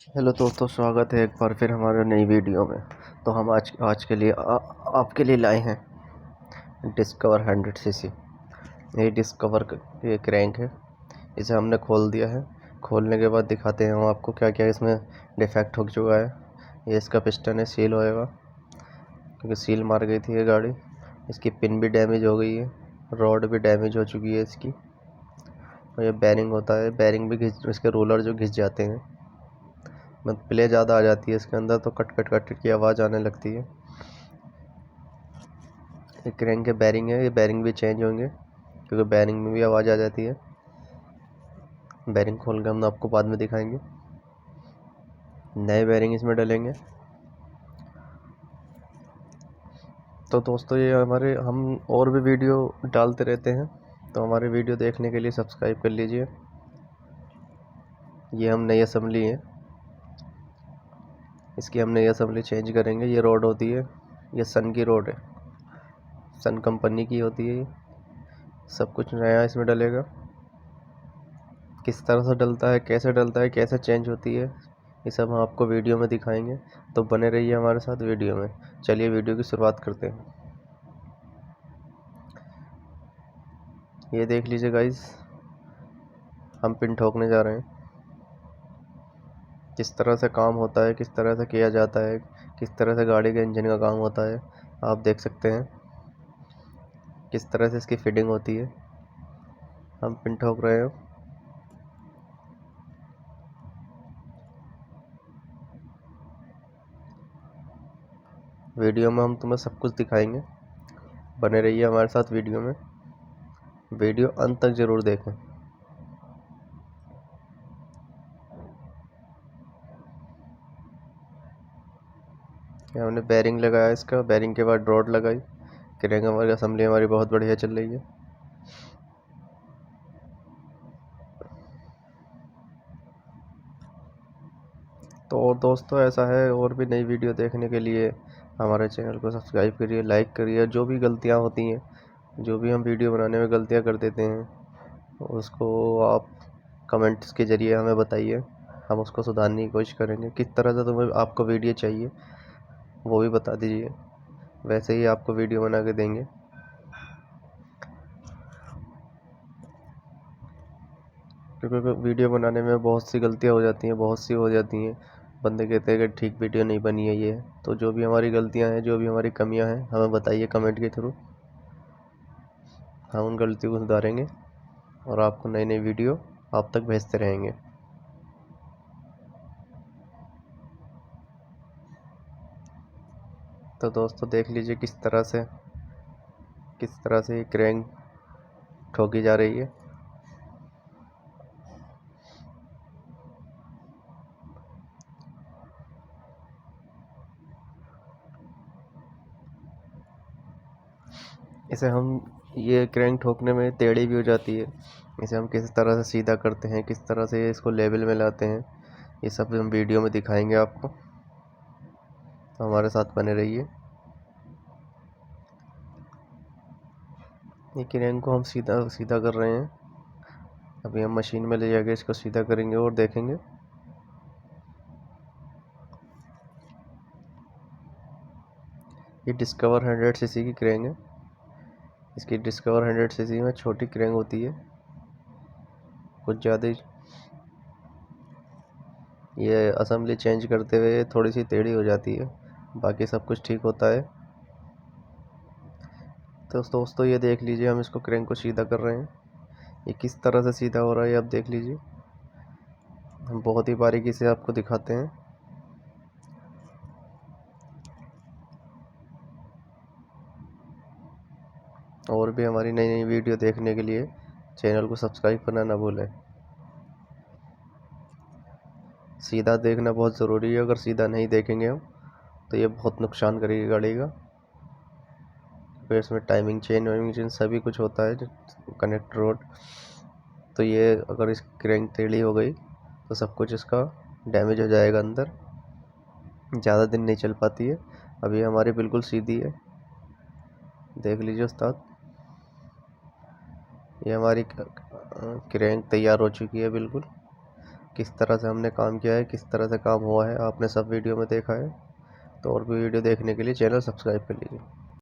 Hello दोस्तों, स्वागत है एक बार फिर हमारे नई वीडियो में। तो हम आज आज के लिए आपके लिए लाए हैं डिस्कवर 100 सीसी। ये ये क्रैंक है। इसे हमने खोल दिया है। खोलने के बाद दिखाते हैं हम आपको क्या क्या इसमें डिफेक्ट हो चुका है। ये इसका पिस्टन है, सील होएगा क्योंकि सील मार गई थी ये गाड़ी। इसकी पिन भी डैमेज हो गई है, रॉड भी डैमेज हो चुकी है इसकी। और ये बैरिंग होता है, बैरिंग भी इसके रोलर जो घिस जाते हैं, मतलब प्ले ज़्यादा आ जाती है इसके अंदर, तो कट कट कट की आवाज़ आने लगती है। ये क्रैंक के बैरिंग है, ये बैरिंग भी चेंज होंगे क्योंकि बैरिंग में भी आवाज़ आ जाती है। बैरिंग खोल के हम आपको बाद में दिखाएंगे। नए बैरिंग इसमें डलेंगे। तो दोस्तों, ये हम और भी वीडियो डालते रहते हैं, तो हमारे वीडियो देखने के लिए सब्सक्राइब कर लीजिए। ये हम नई असम्बली है, इसकी हम नई असम्बली चेंज करेंगे। ये रोड होती है, ये सन की रोड है, सन कंपनी की होती है। ये सब कुछ नया इसमें डलेगा। किस तरह से डलता है, कैसे चेंज होती है, ये सब हम आपको वीडियो में दिखाएंगे। तो बने रहिए हमारे साथ वीडियो में। चलिए वीडियो की शुरुआत करते हैं। ये देख लीजिए गाइस, हम पिन ठोकने जा रहे हैं। किस तरह से काम होता है, किस तरह से किया जाता है, किस तरह से गाड़ी के इंजन का काम होता है, आप देख सकते हैं किस तरह से इसकी फिटिंग होती है। हम पिन ठोक रहे हैं। वीडियो में हम तुम्हें सब कुछ दिखाएंगे। बने रहिए हमारे साथ वीडियो में। वीडियो अंत तक ज़रूर देखें। ये हमने बैरिंग लगाया, इसका बैरिंग के बाद रॉड लगाई। क्रैंक हमारी असेंबली हमारी बहुत बढ़िया चल रही है। तो और दोस्तों, ऐसा है, और भी नई वीडियो देखने के लिए हमारे चैनल को सब्सक्राइब करिए, लाइक करिए। जो भी गलतियां होती हैं, जो भी हम वीडियो बनाने में गलतियां कर देते हैं, उसको आप कमेंट्स के ज़रिए हमें बताइए। हम उसको सुधारने की कोशिश करेंगे। किस तरह से तुम्हें आपको वीडियो चाहिए वो भी बता दीजिए, वैसे ही आपको वीडियो बना के देंगे। क्योंकि वीडियो बनाने में बहुत सी गलतियां हो जाती हैं, बहुत सी हो जाती हैं। बंदे कहते हैं कि ठीक वीडियो नहीं बनी है ये। तो जो भी हमारी गलतियां हैं, जो भी हमारी कमियां हैं, हमें बताइए कमेंट के थ्रू। हम उन गलतियों को सुधारेंगे और आपको नई नई वीडियो आप तक भेजते रहेंगे। तो दोस्तों, देख लीजिए किस तरह से ये क्रैंक ठोकी जा रही है। इसे हम ये क्रैंक ठोकने में टेढ़ी भी हो जाती है। इसे हम किस तरह से सीधा करते हैं, किस तरह से इसको लेवल में लाते हैं, ये सब हम वीडियो में दिखाएंगे आपको। तो हमारे साथ बने रहिए। ये क्रैंक को हम सीधा सीधा कर रहे हैं। अभी हम मशीन में ले जाके इसको सीधा करेंगे और देखेंगे। ये डिस्कवर 100 सीसी की क्रैंक है। इसकी डिस्कवर 100 सीसी में छोटी क्रैंक होती है, कुछ ज़्यादा ही। ये असेंबली चेंज करते हुए थोड़ी सी टेढ़ी हो जाती है, बाकी सब कुछ ठीक होता है। तो दोस्तों, ये देख लीजिए, हम इसको क्रैंक को सीधा कर रहे हैं। ये किस तरह से सीधा हो रहा है ये आप देख लीजिए। हम बहुत ही बारीकी से आपको दिखाते हैं। और भी हमारी नई नई वीडियो देखने के लिए चैनल को सब्सक्राइब करना ना भूलें। सीधा देखना बहुत ज़रूरी है। अगर सीधा नहीं देखेंगे हम, तो ये बहुत नुकसान करेगी गाड़ी का। फिर इसमें टाइमिंग चेन सभी कुछ होता है, कनेक्ट रोड। तो ये अगर इस क्रैंक टेढ़ी हो गई तो सब कुछ इसका डैमेज हो जाएगा अंदर, ज़्यादा दिन नहीं चल पाती है। अभी हमारी बिल्कुल सीधी है, देख लीजिए उस्ताद। ये हमारी क्रैंक तैयार हो चुकी है बिल्कुल। किस तरह से हमने काम किया है, किस तरह से काम हुआ है, आपने सब वीडियो में देखा है। तो और भी वीडियो देखने के लिए चैनल सब्सक्राइब कर लीजिए।